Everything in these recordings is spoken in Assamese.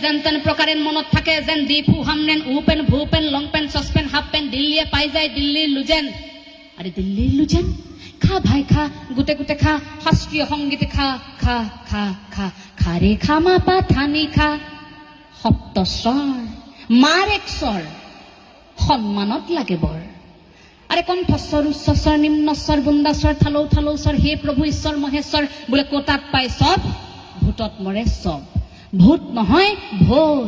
যেন তেন প্ৰকাৰেন মনত থাকে যেন দীপু হামনেন উপেন ভূপেন লং পেন সসপেন হাফ পেন দিল্লীয়ে পাই যায় দিল্লীৰ লুজেন আৰে দিল্লীৰ লুজেন খা ভাই খা গুটে গুটে খা শাস্ত্ৰীয় সংগীত খা খা খা খা খা ৰে খা মা পা থানি খা সপ্তস্বৰ মাৰ এক স্বৰ সন্মানত লাগে বৰ আৰে কণ্ঠস্বৰ উচ্চস্বৰ নিম্নস্বৰ বুন্দাস্বৰ থালৌ থালৌস্বৰ হে প্ৰভু ঈশ্বৰ মহেশ্বৰ বোলে কোটাত পায় সব ভূতত মৰে সব ভূত নহয় ভূত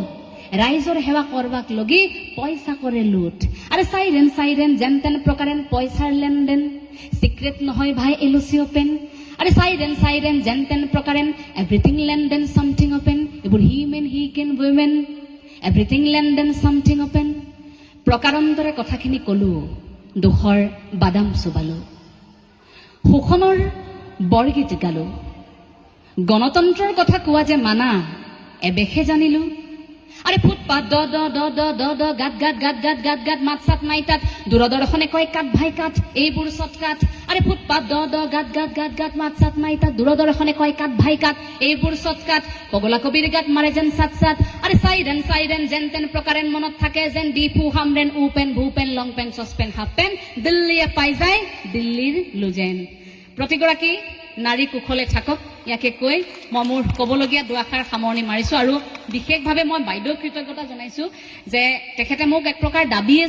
ৰাইজৰ সেৱা কৰবাক লগি পয়সা কৰে লুট আৰে সাইৰেন সাইৰেন যেন তেন প্ৰকাৰেন পয়সাৰ লেনদেন সিক্ৰেট নহয় ভাই এলুসি ওপেন আৰে সাইৰেন সাইৰেন যেন তেন প্ৰকাৰেন এভৰিথিং লেনদেন সামথিং ওপেন এবোৰ হি মেন হি কেন উইমেন এভৰিথিং লেনদেন সামথিং ওপেন প্ৰকাৰান্তৰে কথাখিনি কলো দুখৰ বাদাম চুবালো শোষণৰ বৰগীত গালো গণতন্ত্ৰৰ কথা কোৱা যে মানা এবেখে জানিলো আরে ফুটপাত দ দ দ দ দ দ গাত গাত গাত গাত গাত গাত মাত সাত নাই তাত দূৰদৰ্শনে কয় কাট ভাই কাট এইবোৰ চটকাট আরে ফুটপাত দ দ গাত গাত গাত গাত মাত সাত নাই তাত দূৰদৰ্শনে কয় কাট ভাই কাট এইবোৰ চটকাট পগলা কবিৰ গাত মাৰে যেন সাত সাত আৰে সাইৰেন সাইৰেন যেন তেন প্ৰকাৰেন মনত থাকে যেন দীপু হামৰেন উপেন ভূপেন লং পেন সসপেন হাফ পেন দিল্লীয়ে পাই যায় দিল্লীৰ লুজেন প্ৰতিগৰাকী নাৰী কুশলে থাকক ইয়াকে কৈ মই মোৰ ক'বলগীয়া দুআষাৰ সামৰণি মাৰিছো আৰু বিশেষভাৱে মই বাইদেউ কৃতজ্ঞতা জনাইছো যে তেখেতে মোক এক প্ৰকাৰ দাবীয়ে